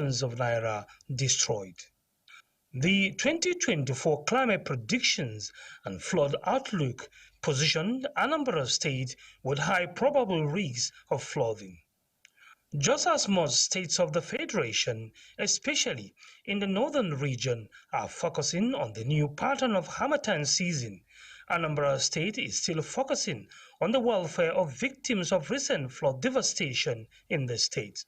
billions of naira destroyed. The 2024 climate predictions and flood outlook positioned Anambra State with high probable risks of flooding. Just as most states of the Federation, especially in the northern region, are focusing on the new pattern of Harmattan season, Anambra State is still focusing on the welfare of victims of recent flood devastation in the state.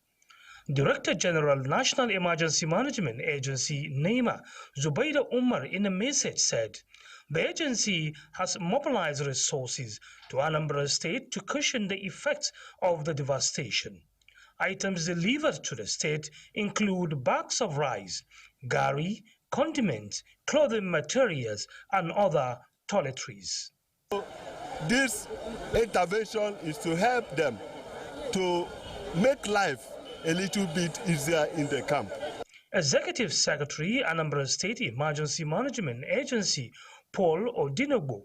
Director General National Emergency Management Agency NEMA Zubaida Umar in a message said, the agency has mobilized resources to Anambra State to cushion the effects of the devastation. Items delivered to the state include bags of rice, gari, condiments, clothing materials, and other toiletries. This intervention is to help them to make life a little bit easier in the camp. Executive Secretary, Anambra State Emergency Management Agency, Paul Odinobo,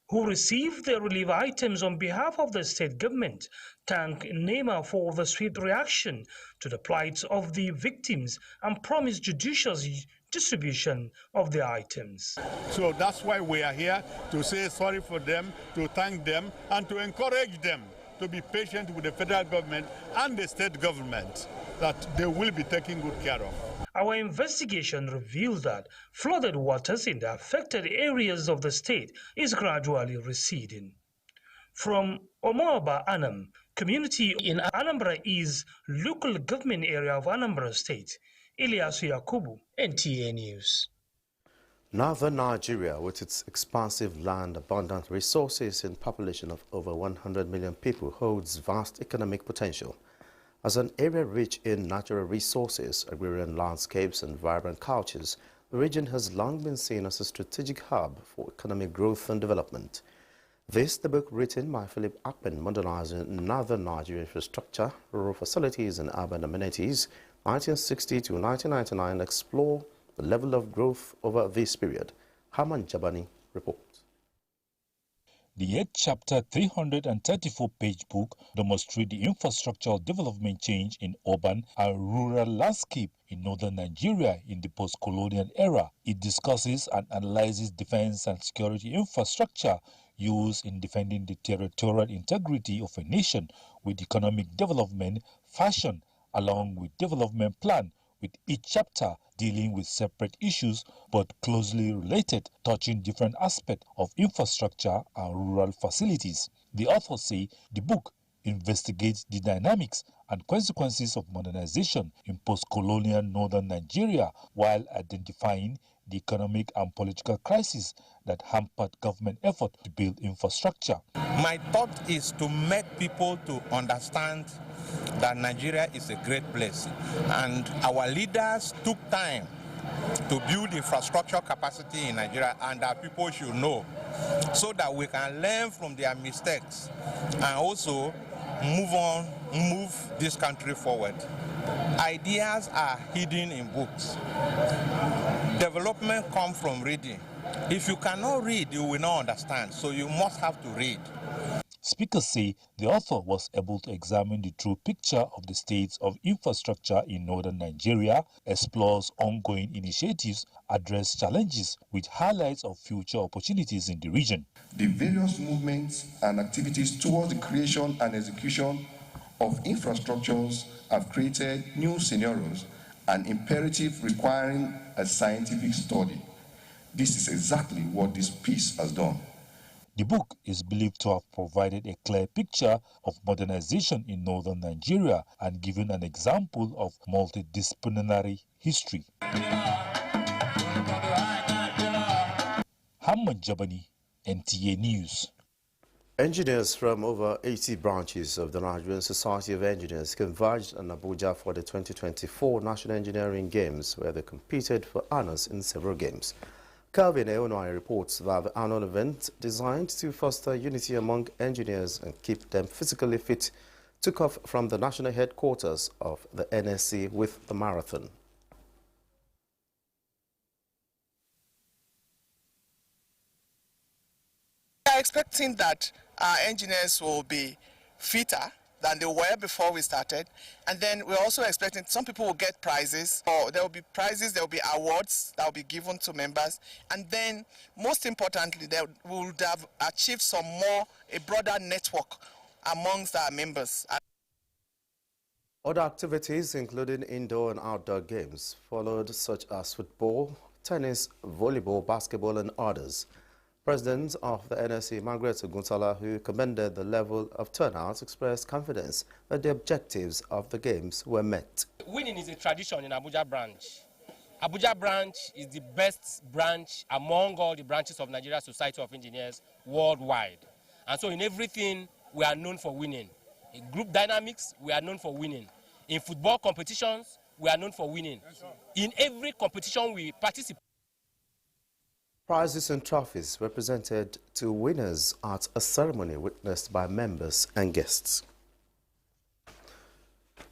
who received the relief items on behalf of the state government, thanked NEMA for the swift reaction to the plight of the victims and promised judicious distribution of the items. So that's why we are here, to say sorry for them, to thank them, and to encourage them to be patient with the federal government and the state government, that they will be taking good care of. Our investigation revealed that flooded waters in the affected areas of the state is gradually receding. From Omoaba Anam, community in Anambra East, local government area of Anambra State, Ilyasu Yakubu, NTA News. Northern Nigeria, with its expansive land, abundant resources, and population of over 100 million people, holds vast economic potential. As an area rich in natural resources, agrarian landscapes, and vibrant cultures, the region has long been seen as a strategic hub for economic growth and development. This, the book written by Philip Akpen, Modernizing Northern Nigeria Infrastructure, Rural Facilities and Urban Amenities, 1960 to 1999, explore the level of growth over this period. Haman Jabani reports. The 8-chapter, 334-page book demonstrates the infrastructural development change in urban and rural landscape in northern Nigeria in the post-colonial era. It discusses and analyzes defense and security infrastructure used in defending the territorial integrity of a nation, with economic development fashioned along with development plan, with each chapter dealing with separate issues but closely related, touching different aspects of infrastructure and rural facilities. The authors say the book investigates the dynamics and consequences of modernization in post-colonial northern Nigeria, while identifying the economic and political crisis that hampered government effort to build infrastructure. My thought is to make people to understand that Nigeria is a great place, and our leaders took time to build infrastructure capacity in Nigeria, and that people should know, so that we can learn from their mistakes and also move this country forward. Ideas are hidden in books. Development comes from reading. If you cannot read, you will not understand, so you must have to read. Speakers say the author was able to examine the true picture of the states of infrastructure in northern Nigeria, explores ongoing initiatives, address challenges with highlights of future opportunities in the region. The various movements and activities towards the creation and execution of infrastructures have created new scenarios and imperative requiring a scientific study. This is exactly what this piece has done. The book is believed to have provided a clear picture of modernization in northern Nigeria and given an example of multidisciplinary history. Hamad Jabani, NTA News. Engineers from over 80 branches of the Nigerian Society of Engineers converged in Abuja for the 2024 National Engineering Games, where they competed for honors in several games. Calvin Eonoi reports that the annual event, designed to foster unity among engineers and keep them physically fit, took off from the national headquarters of the NSC with the marathon. We are expecting that our engineers will be fitter than they were before we started. And then we're also expecting some people will get prizes, or there will be prizes, there will be awards that will be given to members. And then most importantly, we would have achieved a broader network amongst our members. Other activities, including indoor and outdoor games, followed, such as football, tennis, volleyball, basketball, and others. President of the NSC, Margaret Oguntala, who commended the level of turnout, expressed confidence that the objectives of the games were met. Winning is a tradition in Abuja branch. Abuja branch is the best branch among all the branches of Nigeria Society of Engineers worldwide. And so in everything, we are known for winning. In group dynamics, we are known for winning. In football competitions, we are known for winning. In every competition we participate. Prizes and trophies were presented to winners at a ceremony witnessed by members and guests.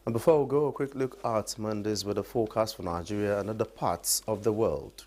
And before we go, a quick look at Monday's weather forecast for Nigeria and other parts of the world.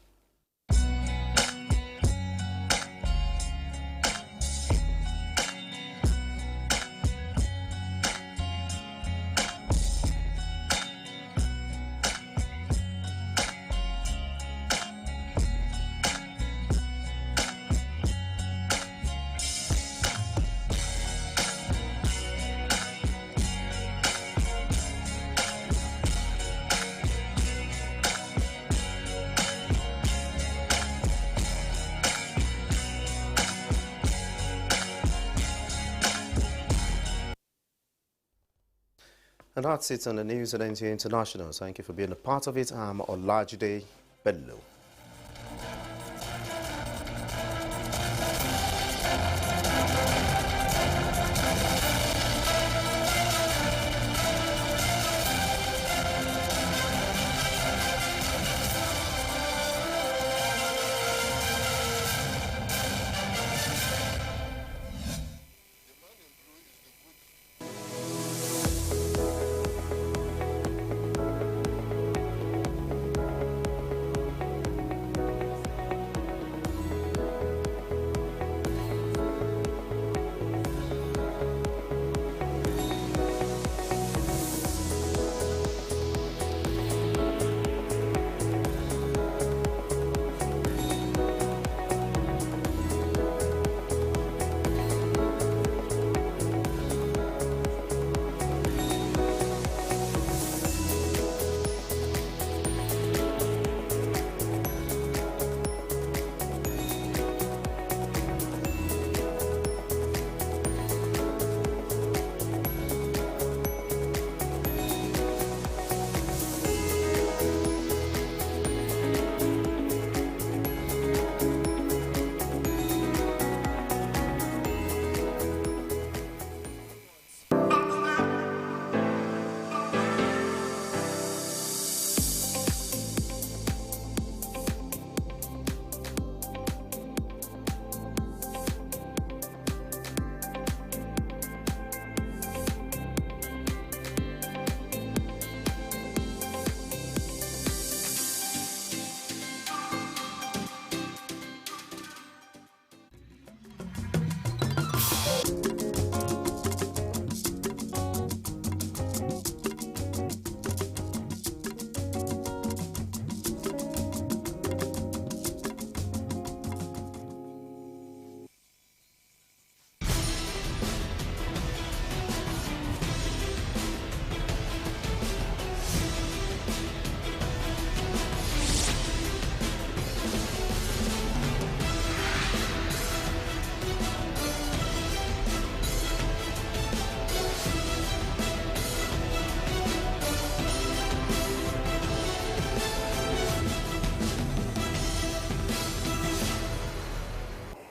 And that's it on the news at NTA International. Thank you for being a part of it. I'm Olajide Bello.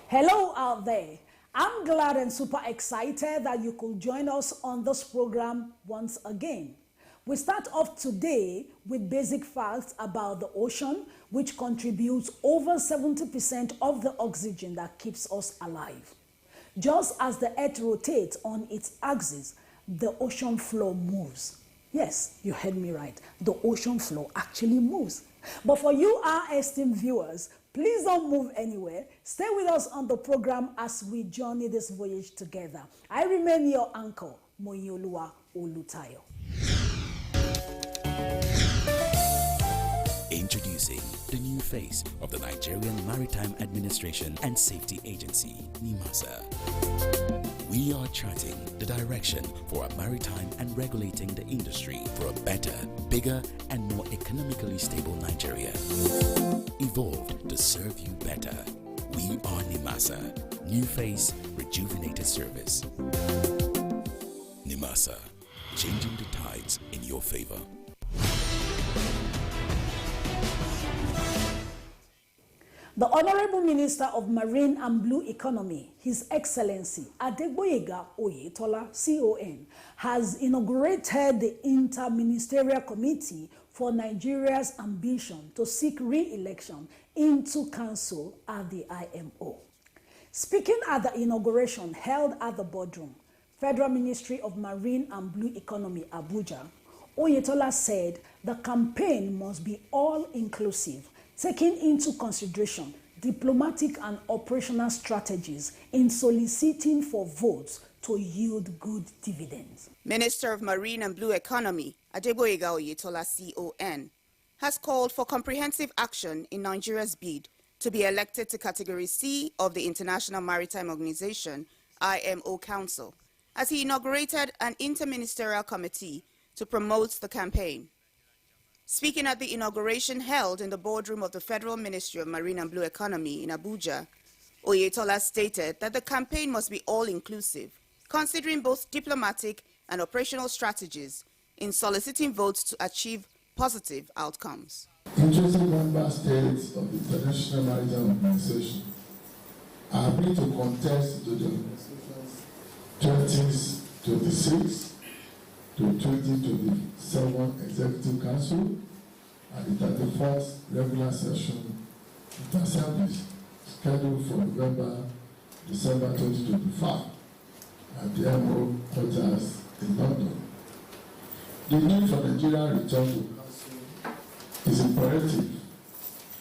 Hello out there. I'm glad and super excited that you could join us on this program once again. We start off today with basic facts about the ocean, which contributes over 70% of the oxygen that keeps us alive. Just as the Earth rotates on its axis, the ocean floor moves. Yes, you heard me right. The ocean floor actually moves. But for you, our esteemed viewers, please don't move anywhere. Stay with us on the program as we journey this voyage together. I remain your anchor, Moyoluwa Olutayo. Introducing the new face of the Nigerian Maritime Administration and Safety Agency, NIMASA. We are charting the direction for our maritime and regulating the industry for a better, bigger, and more economically stable Nigeria. Evolved to serve you better. We are NIMASA. New face, rejuvenated service. NIMASA, changing the tides in your favor. The Honorable Minister of Marine and Blue Economy, His Excellency Adegboyega Oyetola, CON, has inaugurated the Inter-Ministerial Committee for Nigeria's ambition to seek re-election into council at the IMO. Speaking at the inauguration held at the boardroom, Federal Ministry of Marine and Blue Economy, Abuja, Oyetola said the campaign must be all-inclusive, taking into consideration diplomatic and operational strategies in soliciting for votes to yield good dividends. Minister of Marine and Blue Economy, Adegboyega Oyetola, CON, has called for comprehensive action in Nigeria's bid to be elected to Category C of the International Maritime Organization, IMO Council, as he inaugurated an interministerial committee to promote the campaign. Speaking at the inauguration held in the boardroom of the Federal Ministry of Marine and Blue Economy in Abuja, Oyetola stated that the campaign must be all-inclusive, considering both diplomatic and operational strategies in soliciting votes to achieve positive outcomes. Interested member states of the International Maritime Organization are agreed to contest to the 2026 to 2027 Executive Council and the 34th regular session of the Assembly scheduled for November-December 2025 at the IMO quarters in London. The need for Nigerian return to council is imperative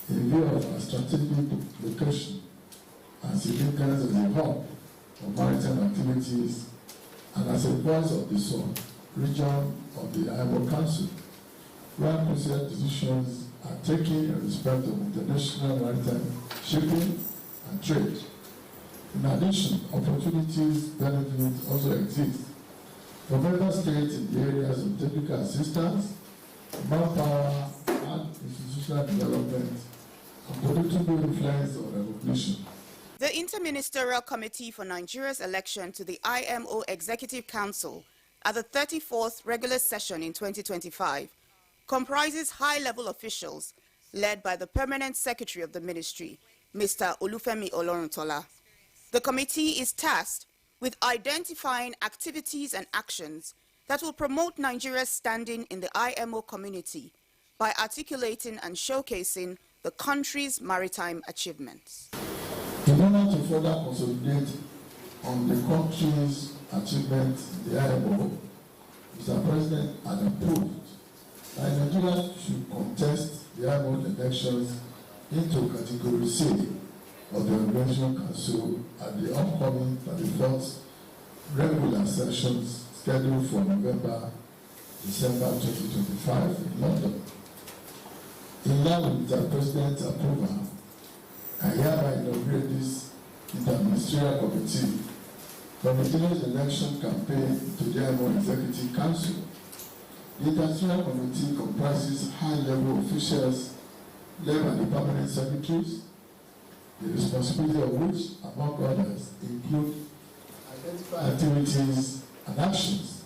in view of our strategic location and significance as a hub of maritime activities and as a voice of the region of the IMO Council, where crucial decisions are taken in respect of international maritime shipping and trade. In addition, opportunities, benefits also exist for member states in the areas of technical assistance, manpower, and institutional development, and political influence or recognition. The Interministerial Committee for Nigeria's election to the IMO Executive Council at the 34th regular session in 2025 comprises high-level officials led by the Permanent Secretary of the Ministry, Mr. Olufemi Oloruntola. The committee is tasked with identifying activities and actions that will promote Nigeria's standing in the IMO community by articulating and showcasing the country's maritime achievements. In order to further consolidate on the country's achievements in the IMO, Mr. President had approved that Nigeria should contest the IMO elections into Category C of the Organization Council at the upcoming 34th regular sessions scheduled for November-December 2025 in London. In line with the President's approval, I hereby inaugurate this interministerial committee for Nigeria's election campaign to the IMO Executive Council. The interministerial committee comprises high-level officials led by the permanent secretaries, the responsibility of which, among others, include identifying activities and actions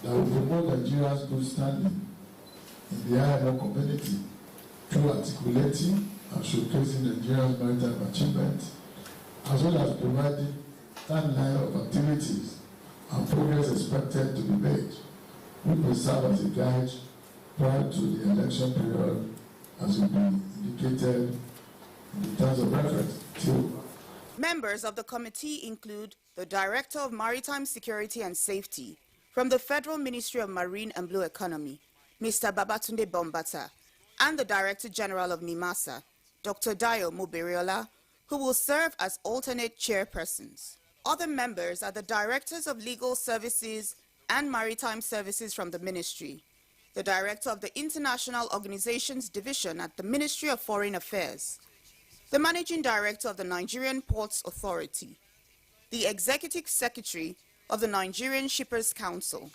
that will promote Nigeria's good standing in the IMO community through articulating and showcasing Nigeria's maritime achievements, as well as providing timeline of activities and progress expected to be made, which will serve as a guide prior to the election period, as will be indicated in terms of reference. Members of the committee include the Director of Maritime Security and Safety from the Federal Ministry of Marine and Blue Economy, Mr. Babatunde Bombata, and the Director General of NIMASA, Dr. Dayo Muberiola, who will serve as alternate chairpersons. Other members are the Directors of Legal Services and Maritime Services from the Ministry, the Director of the International Organizations Division at the Ministry of Foreign Affairs, the Managing Director of the Nigerian Ports Authority, the Executive Secretary of the Nigerian Shippers Council,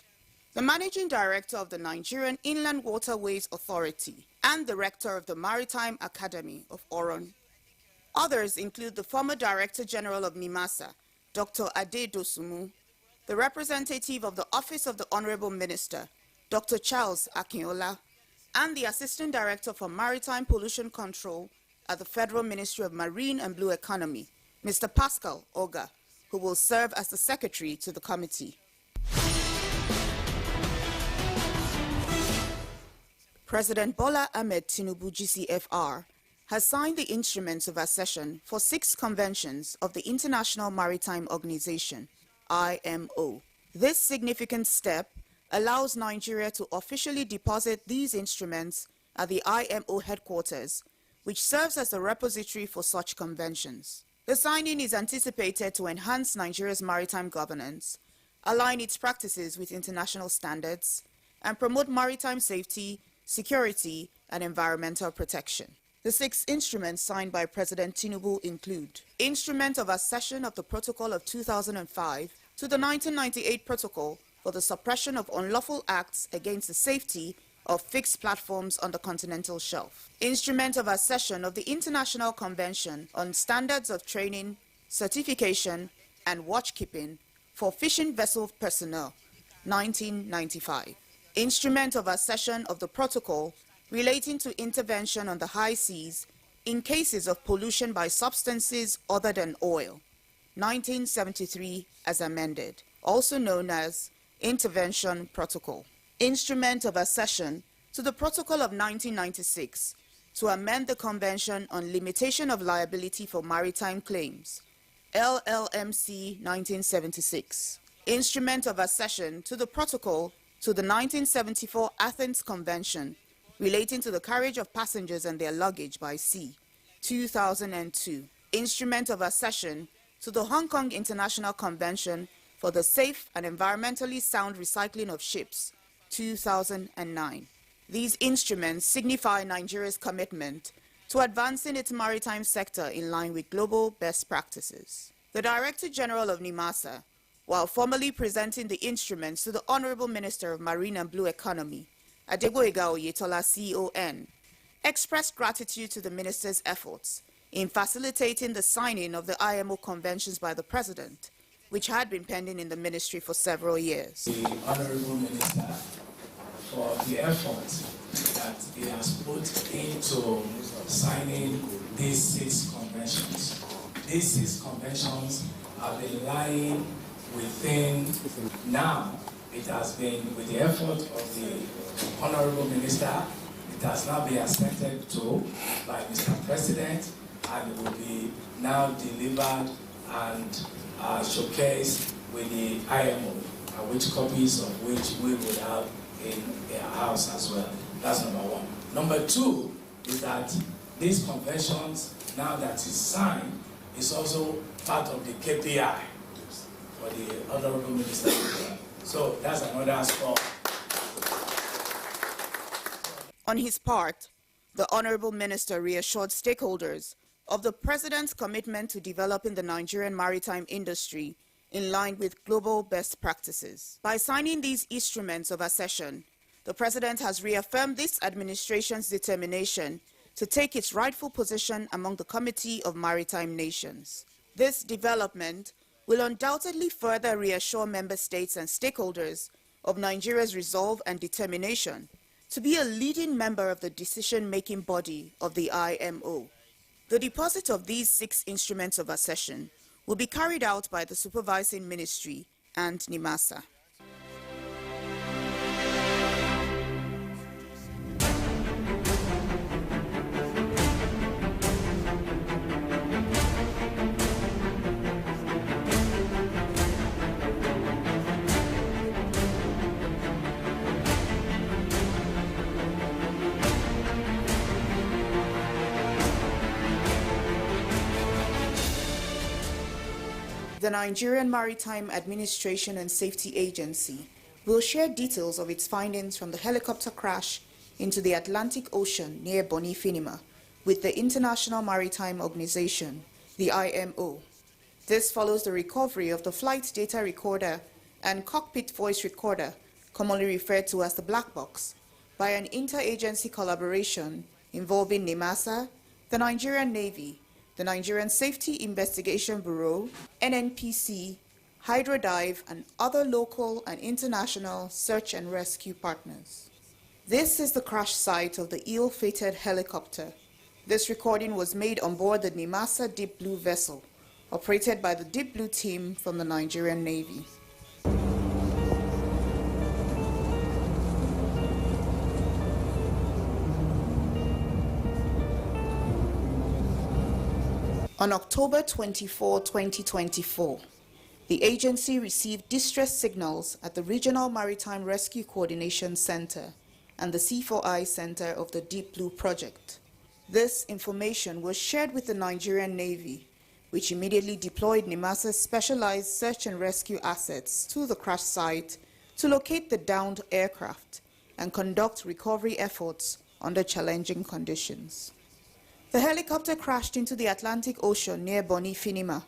the Managing Director of the Nigerian Inland Waterways Authority, and the Rector of the Maritime Academy of Oron. Others include the former Director General of NIMASA, Dr. Ade Dosumu, the representative of the Office of the Honorable Minister, Dr. Charles Akinola, and the Assistant Director for Maritime Pollution Control at the Federal Ministry of Marine and Blue Economy, Mr. Pascal Oga, who will serve as the Secretary to the committee. President Bola Ahmed Tinubu GCFR has signed the instruments of accession for 6 conventions of the International Maritime Organization, IMO. This significant step allows Nigeria to officially deposit these instruments at the IMO headquarters, which serves as a repository for such conventions. The signing is anticipated to enhance Nigeria's maritime governance, align its practices with international standards, and promote maritime safety, security, and environmental protection. The 6 instruments signed by President Tinubu include Instrument of Accession of the Protocol of 2005 to the 1998 Protocol for the Suppression of Unlawful Acts against the Safety of Fixed Platforms on the Continental Shelf. Instrument of Accession of the International Convention on Standards of Training, Certification, and Watchkeeping for Fishing Vessel Personnel, 1995. Instrument of Accession of the Protocol relating to intervention on the high seas in cases of pollution by substances other than oil, 1973 as amended, also known as Intervention Protocol. Instrument of Accession to the Protocol of 1996 to amend the Convention on Limitation of Liability for Maritime Claims, LLMC 1976. Instrument of Accession to the Protocol to the 1974 Athens Convention relating to the carriage of passengers and their luggage by sea, 2002. Instrument of Accession to the Hong Kong International Convention for the Safe and Environmentally Sound Recycling of Ships, 2009. These instruments signify Nigeria's commitment to advancing its maritime sector in line with global best practices. The Director General of NIMASA, while formally presenting the instruments to the Honorable Minister of Marine and Blue Economy, Adegboyega Oyetola CON, expressed gratitude to the Minister's efforts in facilitating the signing of the IMO conventions by the President, which had been pending in the Ministry for several years. The Honorable Minister for the effort that he has put into signing these 6 conventions. These 6 conventions have been lying within now. It has been with the effort of the Honorable Minister. It has now been accepted to by Mr. President, and it will be now delivered and showcased with the IMO, which copies of which we would have in our house as well. That's number 1. Number 2 is that these conventions, now that it's signed, is also part of the KPI for the Honorable Minister. So that's another score. On his part, the Honorable Minister reassured stakeholders of the President's commitment to developing the Nigerian maritime industry in line with global best practices. By signing these instruments of accession, the President has reaffirmed this administration's determination to take its rightful position among the Committee of Maritime Nations. This development will undoubtedly further reassure member states and stakeholders of Nigeria's resolve and determination to be a leading member of the decision-making body of the IMO. The deposit of these 6 instruments of accession will be carried out by the Supervising Ministry and NIMASA. The Nigerian Maritime Administration and Safety Agency will share details of its findings from the helicopter crash into the Atlantic Ocean near Bonny Finima with the International Maritime Organization, the IMO. This follows the recovery of the flight data recorder and cockpit voice recorder, commonly referred to as the black box, by an interagency collaboration involving NIMASA, the Nigerian Navy, the Nigerian Safety Investigation Bureau, NNPC, Hydrodive, and other local and international search and rescue partners. This is the crash site of the ill-fated helicopter. This recording was made on board the NIMASA Deep Blue vessel, operated by the Deep Blue team from the Nigerian Navy. On October 24, 2024, the agency received distress signals at the Regional Maritime Rescue Coordination Center and the C4I Center of the Deep Blue project. This information was shared with the Nigerian Navy, which immediately deployed NIMASA's specialized search and rescue assets to the crash site to locate the downed aircraft and conduct recovery efforts under challenging conditions. The helicopter crashed into the Atlantic Ocean near Bonny Finima,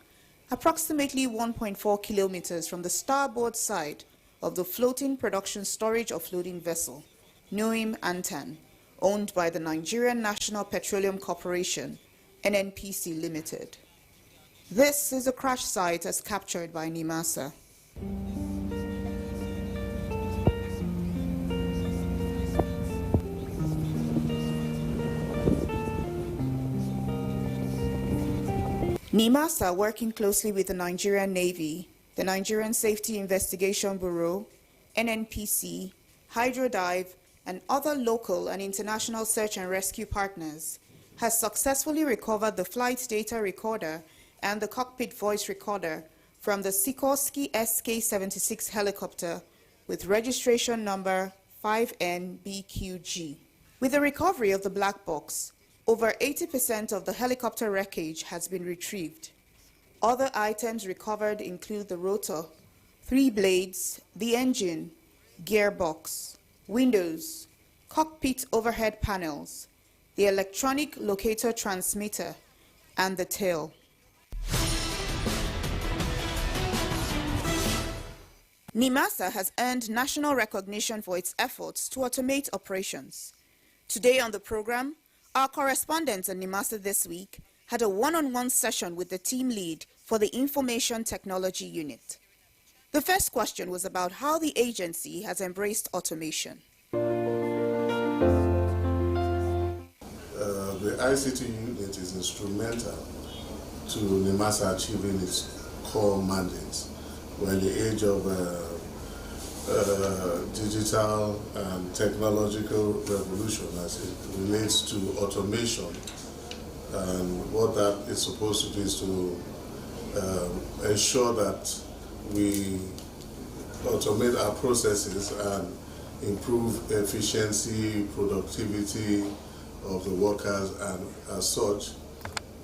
approximately 1.4 kilometers from the starboard side of the floating production storage offloading vessel, Noim Antan, owned by the Nigerian National Petroleum Corporation, NNPC Limited. This is the crash site as captured by NIMASA. NIMASA, working closely with the Nigerian Navy, the Nigerian Safety Investigation Bureau, NNPC, Hydrodive, and other local and international search and rescue partners, has successfully recovered the flight data recorder and the cockpit voice recorder from the Sikorsky SK-76 helicopter with registration number 5NBQG. With the recovery of the black box, over 80% of the helicopter wreckage has been retrieved. Other items recovered include the rotor, 3 blades, the engine, gearbox, windows, cockpit overhead panels, the electronic locator transmitter, and the tail. NIMASA has earned national recognition for its efforts to automate operations. Today on the program, our correspondent at NIMASA this week had a one-on-one session with the team lead for the Information Technology Unit. The first question was about how the agency has embraced automation. The ICT unit is instrumental to NIMASA achieving its core mandates. We're in the age of digital and technological revolution as it relates to automation, and what that is supposed to do is to ensure that we automate our processes and improve efficiency, productivity of the workers, and as such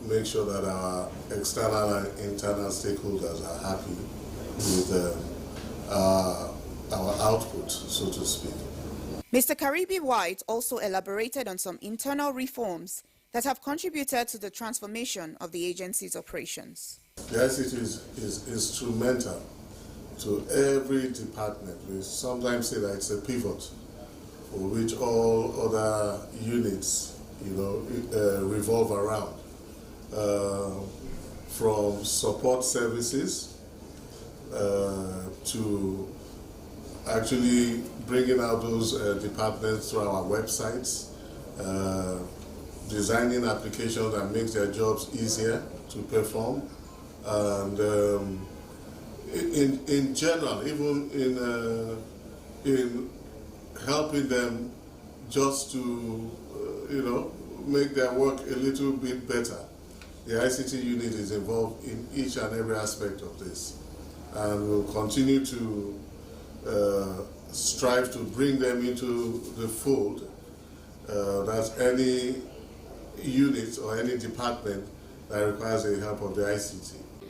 make sure that our external and internal stakeholders are happy with our output, so to speak. Mr. Karibi White also elaborated on some internal reforms that have contributed to the transformation of the agency's operations. The ICT is instrumental to every department. We sometimes say that it's a pivot for which all other units, revolve around. From support services to actually bringing out those departments through our websites, designing applications that makes their jobs easier to perform, and in general, even in helping them just to make their work a little bit better. The ICT unit is involved in each and every aspect of this, and will continue to strive to bring them into the fold. That's any unit or any department that requires the help of the ICT.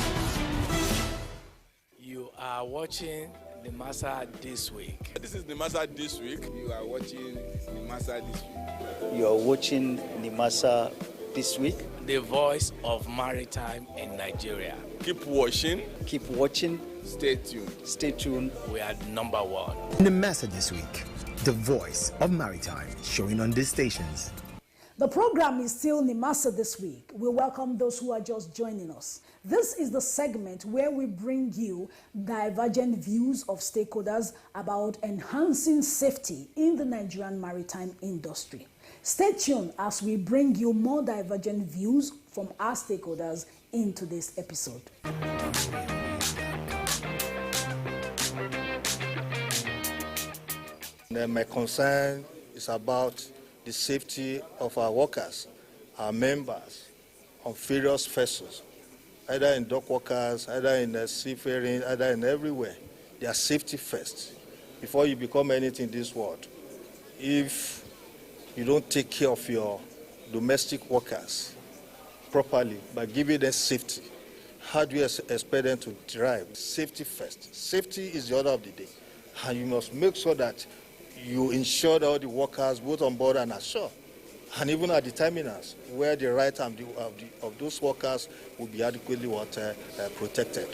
Bye. are watching Nimasa This Week. This is Nimasa This Week. You are watching Nimasa This Week. You are watching Nimasa This Week. The voice of maritime in Nigeria. Keep watching. Keep watching. Stay tuned. Stay tuned. We are #1. Nimasa This Week, the voice of maritime, showing on these stations. The program is still Nimasa This Week. We welcome those who are just joining us. This is the segment where we bring you divergent views of stakeholders about enhancing safety in the Nigerian maritime industry. Stay tuned as we bring you more divergent views from our stakeholders in today's episode. My concern is about the safety of our workers, our members on various vessels, either in dock workers, either in seafaring, either in everywhere. Their safety first before you become anything in this world. If you don't take care of your domestic workers properly by giving them safety, how do you expect them to thrive? Safety first. Safety is the order of the day. And you must make sure that you ensure that all the workers, both on board and ashore, and even at the terminals, where the right of those workers will be adequately protected.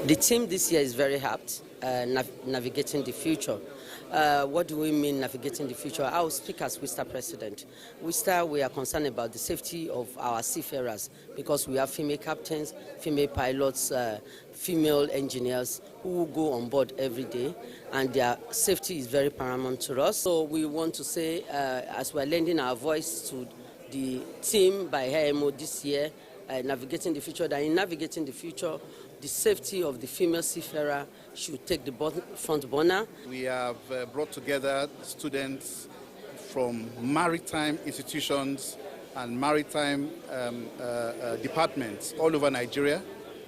The team this year is very apt, navigating the future. What do we mean navigating the future? I will speak as WISTA president. WISTA, we are concerned about the safety of our seafarers because we have female captains, female pilots, female engineers who go on board every day, and their safety is very paramount to us. So we want to say, as we're lending our voice to the team by HMO this year, navigating the future, that in navigating the future, the safety of the female seafarer should take the front burner. We have brought together students from maritime institutions and maritime departments all over Nigeria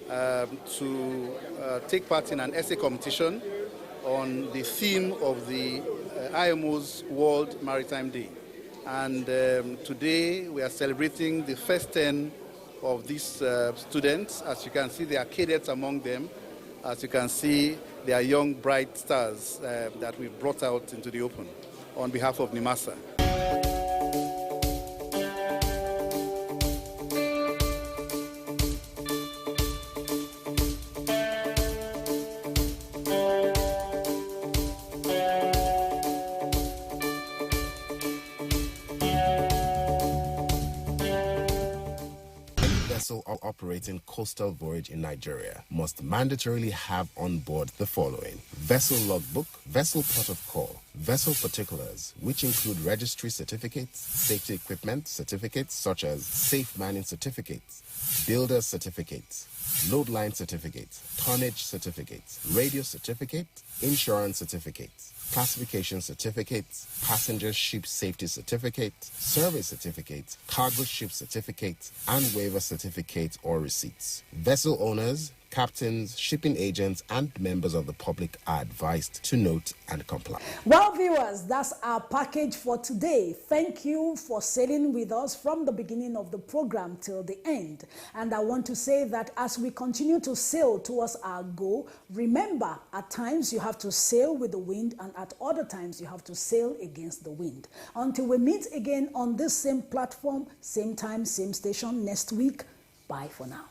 to take part in an essay competition on the theme of the IMO's World Maritime Day. And today we are celebrating the first 10 of these students. As you can see, there are cadets among them. As you can see, they are young, bright stars that we've brought out into the open on behalf of Nimasa. Operating coastal voyage in Nigeria must mandatorily have on board the following: vessel logbook, vessel port of call, vessel particulars, which include registry certificates, safety equipment certificates such as safe manning certificates, builder certificates, load line certificates, tonnage certificates, radio certificates, insurance certificates, classification certificates, passenger ship safety certificates, service certificates, cargo ship certificates, and waiver certificates or receipts. Vessel owners, captains, shipping agents, and members of the public are advised to note and comply. Well, viewers, that's our package for today. Thank you for sailing with us from the beginning of the program till the end. And I want to say that as we continue to sail towards our goal, remember, at times you have to sail with the wind, and at other times you have to sail against the wind. Until we meet again on this same platform, same time, same station next week, bye for now.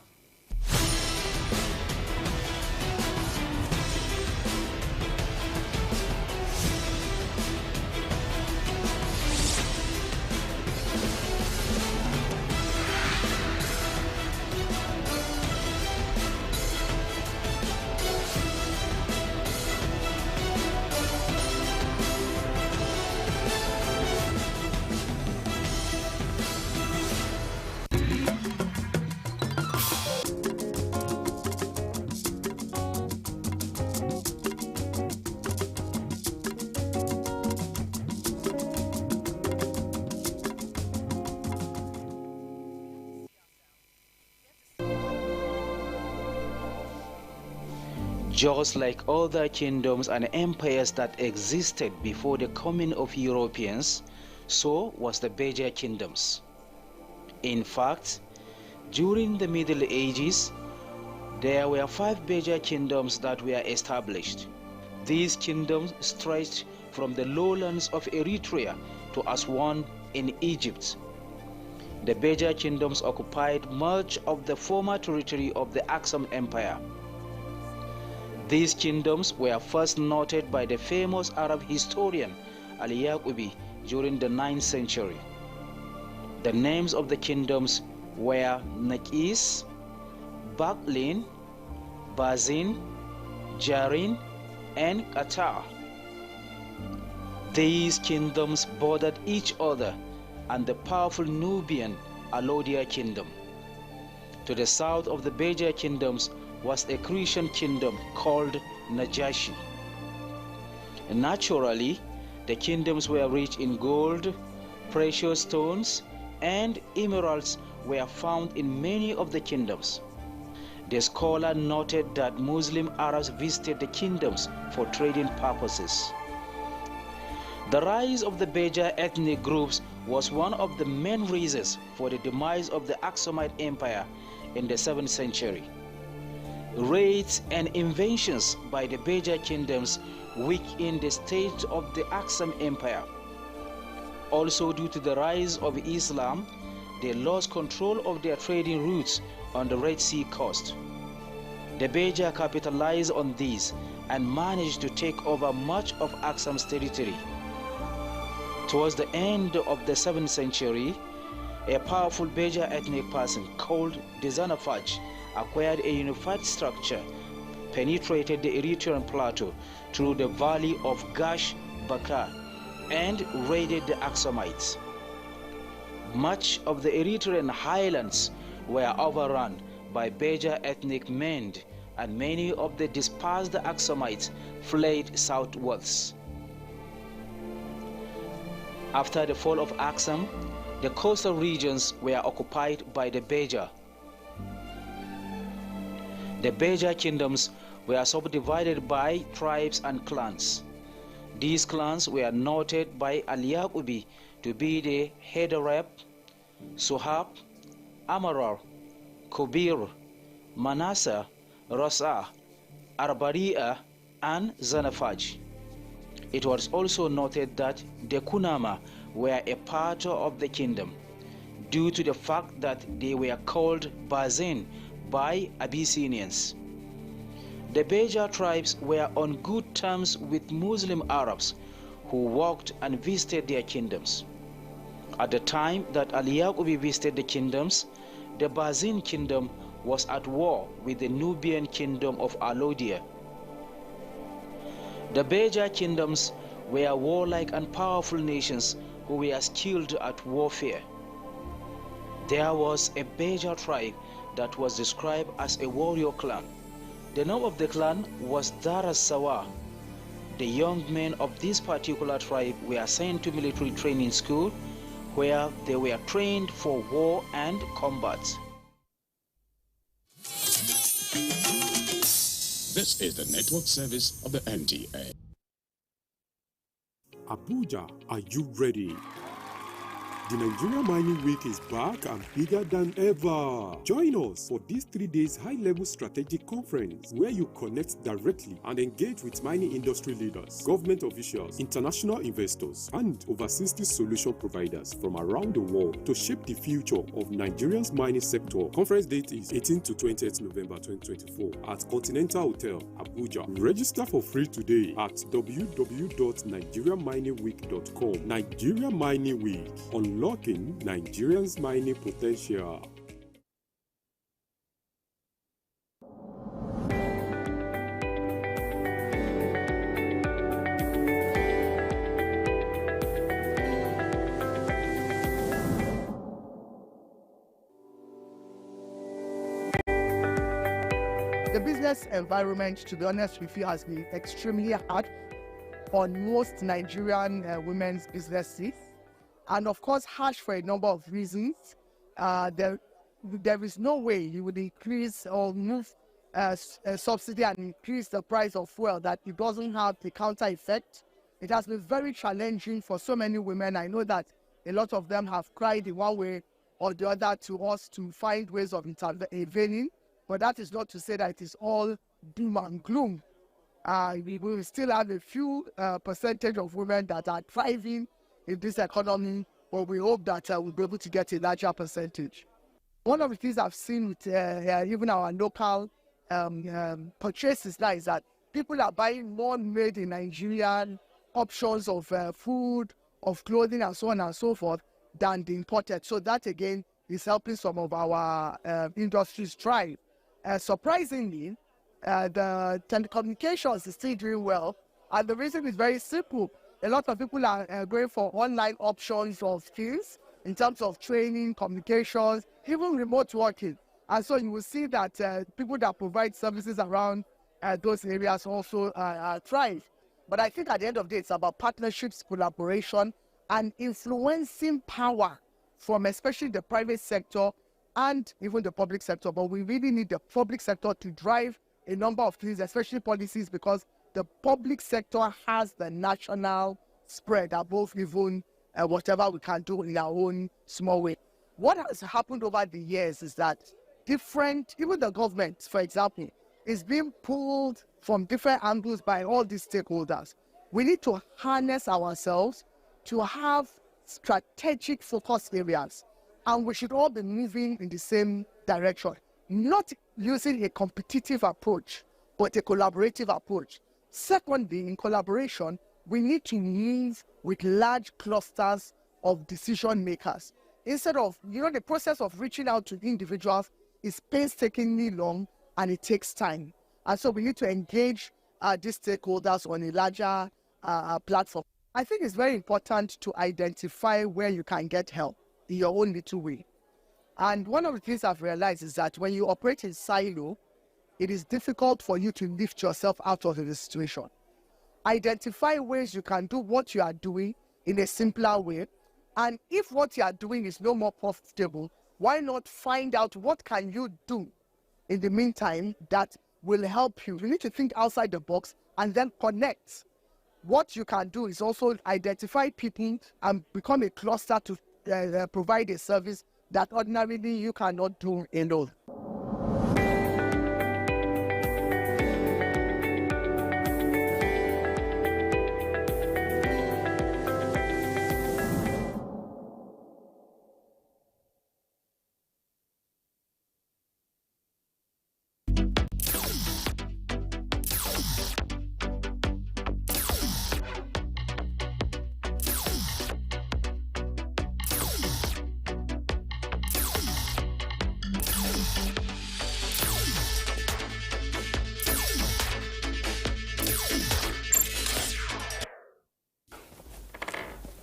Just like other kingdoms and empires that existed before the coming of Europeans, so was the Beja kingdoms. In fact, during the Middle Ages, There were 5 major kingdoms that were established. These kingdoms stretched from the lowlands of Eritrea to Aswan in Egypt. The Beja kingdoms occupied much of the former territory of the Aksum Empire. These kingdoms were first noted by the famous Arab historian Ali Yaqubi during the 9th century. The names of the kingdoms were Nakis, Baklin, Bazin, Jarin, and Qatar. These kingdoms bordered each other and the powerful Nubian Alodia kingdom. To the south of the Beja kingdoms was a Christian kingdom called Najashi. Naturally, the kingdoms were rich in gold, precious stones, and emeralds were found in many of the kingdoms. The scholar noted that Muslim Arabs visited the kingdoms for trading purposes. The rise of the Beja ethnic groups was one of the main reasons for the demise of the Aksumite Empire in the 7th century. Raids and invasions by the Beja kingdoms weakened the state of the Aksum Empire. Also, due to the rise of Islam, they lost control of their trading routes on the Red Sea coast. The Beja capitalized on this and managed to take over much of Aksum's territory. Towards the end of the 7th century, a powerful Beja ethnic person called the Zanafaj acquired a unified structure, penetrated the Eritrean plateau through the valley of Gash Bakar, and raided the Aksumites. Much of the Eritrean highlands were overrun by Beja ethnic men, and many of the dispersed Aksumites fled southwards. After the fall of Aksum, the coastal regions were occupied by the Beja. The Beja kingdoms were subdivided by tribes and clans. These clans were noted by Ali Yaqubi to be the Hedareb, Suhab, Amarar, Kubir, Manasseh, Rasa, Arbaria, and Zanafaj. It was also noted that the Kunama were a part of the kingdom, due to the fact that they were called Bazin by Abyssinians. The Beja tribes were on good terms with Muslim Arabs who walked and visited their kingdoms. At the time that Ali Yaqubi visited the kingdoms, the Bazin kingdom was at war with the Nubian kingdom of Alodia. The Beja kingdoms were warlike and powerful nations who were skilled at warfare. There was a Beja tribe that was described as a warrior clan. The name of the clan was Daras Sawa. The young men of this particular tribe were sent to military training school where they were trained for war and combat. This is the network service of the NTA. Abuja, are you ready? The Nigerian Mining Week is back and bigger than ever. Join us for this 3 days high-level strategic conference where you connect directly and engage with mining industry leaders, government officials, international investors, and over 60 solution providers from around the world to shape the future of Nigeria's mining sector. Conference date is 18th to 20th November 2024 at Continental Hotel, Abuja. Register for free today at www.nigerianminingweek.com. Nigeria Mining Week. Unlocking Nigerians' mining potential. The business environment, to be honest with you, has been extremely hard on most Nigerian women's businesses. And of course, harsh for a number of reasons. There is no way you would increase or move subsidy and increase the price of fuel that it doesn't have the counter effect. It has been very challenging for so many women. I know that a lot of them have cried in one way or the other to us to find ways of intervening. But that is not to say that it is all doom and gloom. We will still have a few percentage of women that are thriving in this economy, but we hope that we'll be able to get a larger percentage. One of the things I've seen with even our local purchases now is that people are buying more made in Nigerian options of food, of clothing, and so on and so forth than the imported. So that again is helping some of our industries thrive. Surprisingly, the telecommunications is still doing well, and the reason is very simple. A lot of people are going for online options of skills in terms of training, communications, even remote working. And so you will see that people that provide services around those areas also thrive. But I think at the end of the day, it's about partnerships, collaboration, and influencing power from especially the private sector and even the public sector. But we really need the public sector to drive a number of things, especially policies, because the public sector has the national spread above even whatever we can do in our own small way. What has happened over the years is that even the government, for example, is being pulled from different angles by all these stakeholders. We need to harness ourselves to have strategic focus areas, and we should all be moving in the same direction, not using a competitive approach, but a collaborative approach. Secondly, in collaboration, we need to move with large clusters of decision makers. Instead of, the process of reaching out to individuals is painstakingly long and it takes time. And so we need to engage these stakeholders on a larger platform. I think it's very important to identify where you can get help in your own little way. And one of the things I've realized is that when you operate in silo, it is difficult for you to lift yourself out of the situation. Identify ways you can do what you are doing in a simpler way. And if what you are doing is no more profitable, why not find out what can you do in the meantime that will help you? You need to think outside the box and then connect. What you can do is also identify people and become a cluster to provide a service that ordinarily you cannot do alone.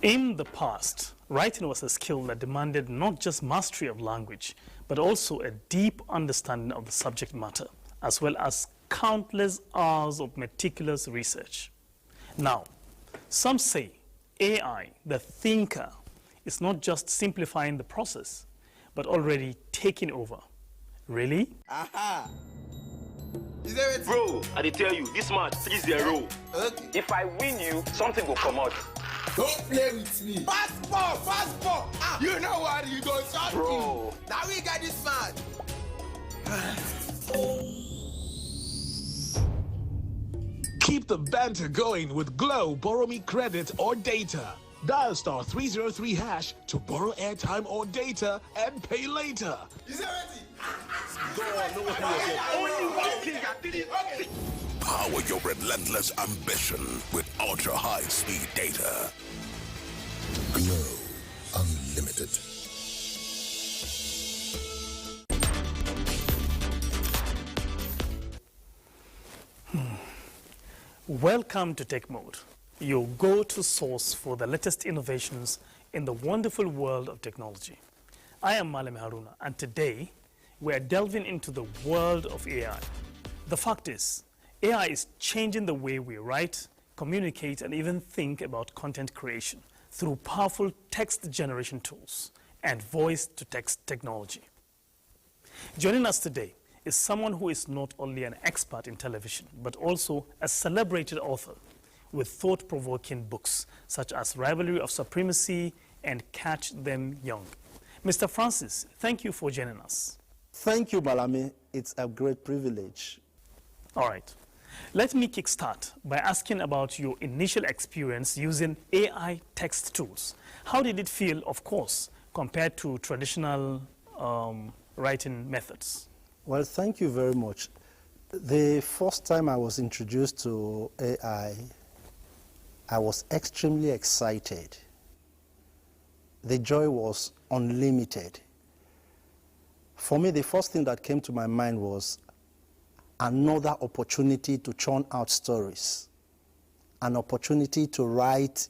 In the past, writing was a skill that demanded not just mastery of language, but also a deep understanding of the subject matter, as well as countless hours of meticulous research. Now, some say AI, the thinker, is not just simplifying the process, but already taking over. Really? Aha! Bro, I tell you, this match 3-0. Okay. If I win you, something will come out. Don't play with me. Fast ball. Ah, you know what? You go shot. Bro. Now we got this man. Keep the banter going with Glow Borrow Me Credit or Data. Dial star 303 hash to borrow airtime or data and pay later. Is it ready? Only one thing I did it. Okay. Power your relentless ambition with ultra-high speed data. Glow Unlimited. Welcome to Tech Mode, your go-to source for the latest innovations in the wonderful world of technology. I am Malem Haruna, and today we are delving into the world of AI. The fact is, AI is changing the way we write, communicate, and even think about content creation through powerful text generation tools and voice-to-text technology. Joining us today is someone who is not only an expert in television, but also a celebrated author with thought-provoking books such as Rivalry of Supremacy and Catch Them Young. Mr. Francis, thank you for joining us. Thank you, Malami. It's a great privilege. All right. Let me kickstart by asking about your initial experience using AI text tools. How did it feel, of course, compared to traditional writing methods? Well, thank you very much. The first time I was introduced to AI, I was extremely excited. The joy was unlimited. For me, the first thing that came to my mind was another opportunity to churn out stories, an opportunity to write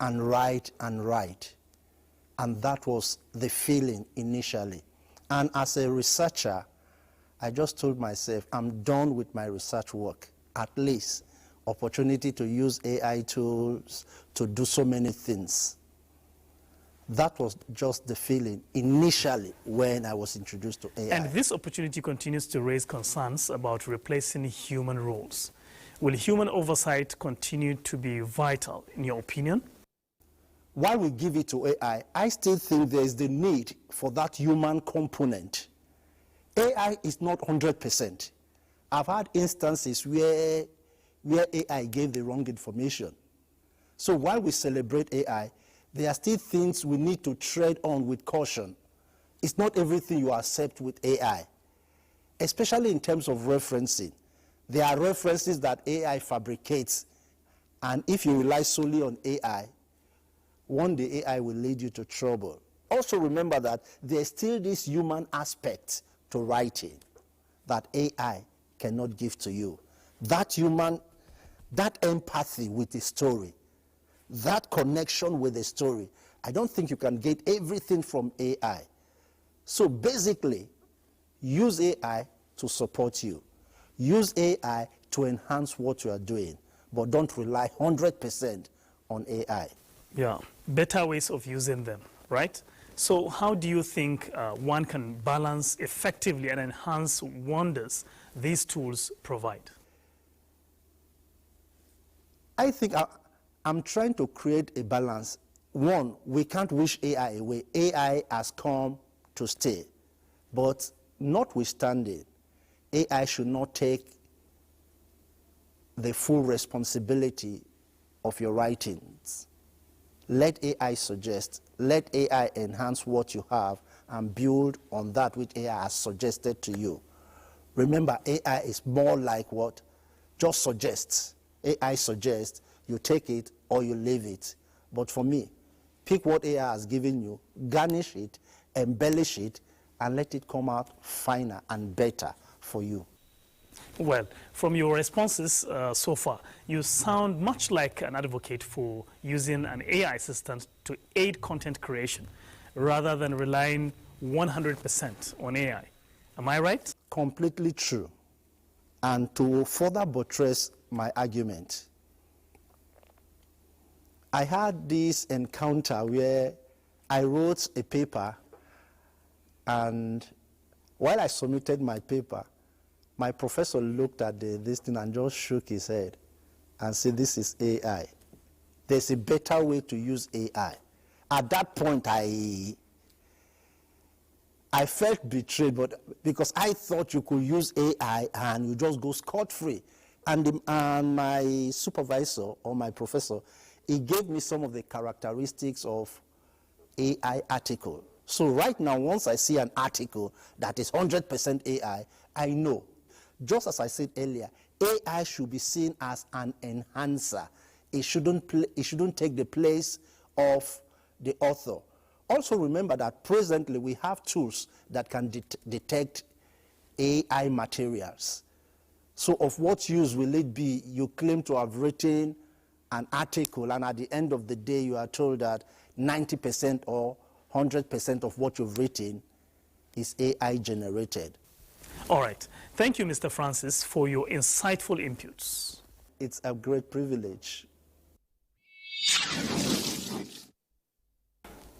and write and write. And that was the feeling initially. And as a researcher, I just told myself, I'm done with my research work. At least opportunity to use AI tools to do so many things. That was just the feeling initially when I was introduced to AI. And this opportunity continues to raise concerns about replacing human roles. Will human oversight continue to be vital, in your opinion? While we give it to AI, I still think there is the need for that human component. AI is not 100%. I've had instances where AI gave the wrong information. So while we celebrate AI, there are still things we need to tread on with caution. It's not everything you accept with AI, especially in terms of referencing. There are references that AI fabricates, and if you rely solely on AI, one day AI will lead you to trouble. Also remember that there's still this human aspect to writing that AI cannot give to you. That empathy with the story, that connection with the story, I don't think you can get everything from AI. So basically, use AI to support you. Use AI to enhance what you are doing, but don't rely 100% on AI. Yeah, better ways of using them, right? So how do you think one can balance effectively and enhance wonders these tools provide? I think I'm trying to create a balance. One, we can't wish AI away. AI has come to stay. But notwithstanding, AI should not take the full responsibility of your writings. Let AI suggest, let AI enhance what you have and build on that which AI has suggested to you. Remember, AI is more like what? Just suggests. AI suggests, you take it or you leave it. But for me, pick what AI has given you, garnish it, embellish it, and let it come out finer and better for you. Well, from your responses so far, you sound much like an advocate for using an AI assistant to aid content creation rather than relying 100% on AI. Am I right? Completely true. And to further buttress my argument, I had this encounter where I wrote a paper, and while I submitted my paper, my professor looked at this thing and just shook his head and said, this is AI. There's a better way to use AI. At that point, I felt betrayed, but because I thought you could use AI and you just go scot-free. And my supervisor or my professor, he gave me some of the characteristics of AI article. So right now, once I see an article that is 100% AI, I know. Just as I said earlier, AI should be seen as an enhancer. It shouldn't take the place of the author. Also remember that presently we have tools that can detect AI materials. So of what use will it be? You claim to have written an article, and at the end of the day you are told that 90% or 100% of what you've written is AI generated. All right. Thank you, Mr. Francis, for your insightful inputs. It's a great privilege.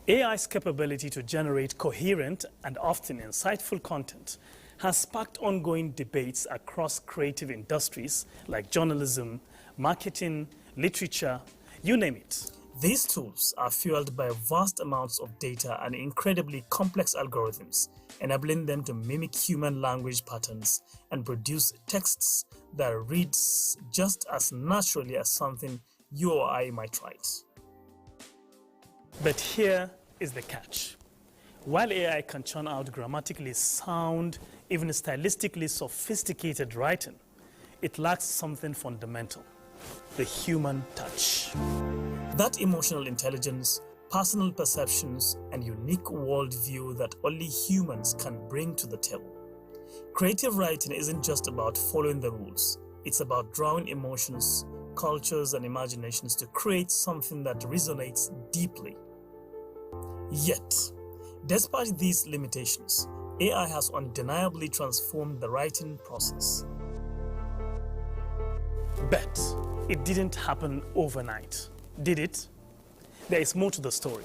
AI's capability to generate coherent and often insightful content has sparked ongoing debates across creative industries like journalism, marketing, literature, you name it. These tools are fueled by vast amounts of data and incredibly complex algorithms, enabling them to mimic human language patterns and produce texts that reads just as naturally as something you or I might write. But here is the catch. While AI can churn out grammatically sound, even stylistically sophisticated writing, it lacks something fundamental: the human touch. That emotional intelligence, personal perceptions, and unique worldview that only humans can bring to the table. Creative writing isn't just about following the rules. It's about drawing emotions, cultures, and imaginations to create something that resonates deeply. Yet, despite these limitations, AI has undeniably transformed the writing process. But it didn't happen overnight, did it? There is more to the story.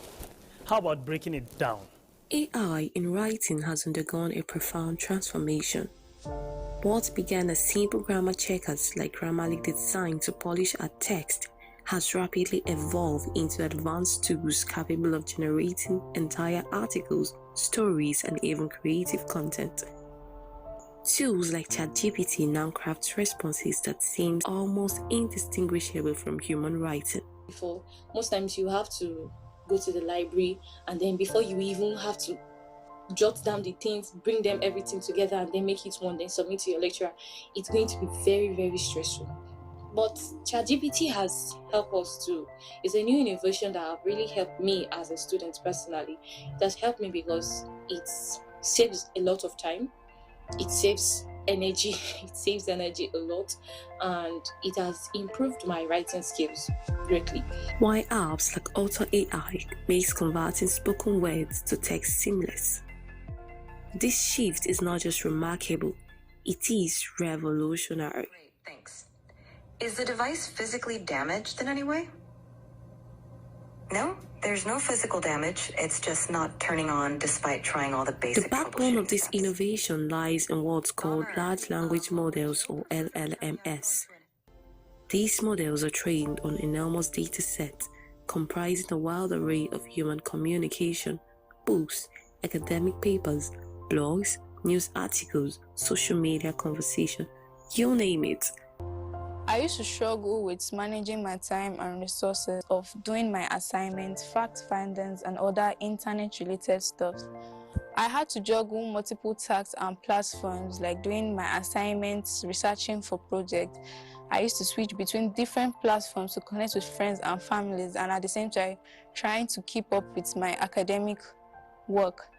How about breaking it down? AI in writing has undergone a profound transformation. What began as simple grammar checkers like Grammarly designed to polish a text has rapidly evolved into advanced tools capable of generating entire articles, stories, and even creative content. Tools like ChatGPT now craft responses that seem almost indistinguishable from human writing. Before, most times you have to go to the library, and then before you even have to jot down the things, bring them everything together, and then make it one, then submit to your lecturer, it's going to be very, very stressful. But ChatGPT has helped us too. It's a new innovation that have really helped me as a student personally. It has helped me because it saves a lot of time. It saves energy. It saves energy a lot, and it has improved my writing skills greatly. Why apps like Auto AI makes converting spoken words to text seamless. This shift is not just remarkable, it is revolutionary. Great, thanks. Is the device physically damaged in any way? No, there's no physical damage. It's just not turning on despite trying all the basic The backbone of this innovation lies in what's called large language models, or LLMs. These models are trained on enormous data sets comprising a wide array of human communication, books, academic papers, blogs, news articles, social media conversation, you name it. I used to struggle with managing my time and resources of doing my assignments, fact findings, and other internet-related stuff. I had to juggle multiple tasks and platforms like doing my assignments, researching for projects. I used to switch between different platforms to connect with friends and families, and at the same time, trying to keep up with my academic work.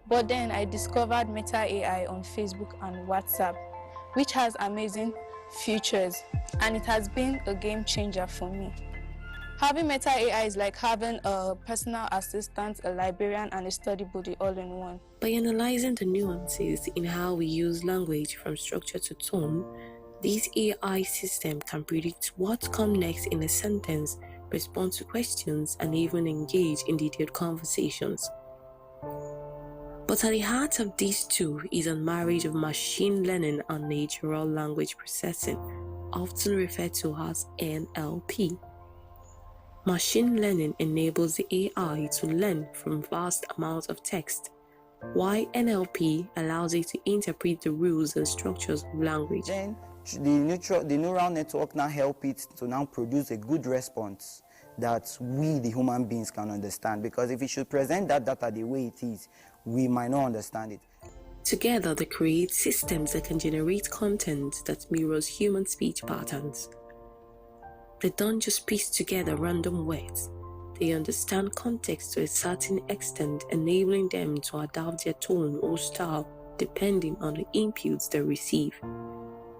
But then I discovered Meta AI on Facebook and WhatsApp, which has amazing features, and it has been a game changer for me. Having Meta AI is like having a personal assistant, a librarian, and a study buddy all in one. By analyzing the nuances in how we use language from structure to tone, this AI system can predict what comes next in a sentence, respond to questions, and even engage in detailed conversations. But at the heart of these two is a marriage of machine learning and natural language processing, often referred to as NLP. Machine learning enables the AI to learn from vast amounts of text, while NLP allows it to interpret the rules and structures of language. Then the neural network now help it to now produce a good response that we, the human beings, can understand. Because if it should present that data the way it is, we might not understand it. Together, they create systems that can generate content that mirrors human speech patterns. They don't just piece together random words. They understand context to a certain extent, enabling them to adapt their tone or style depending on the inputs they receive.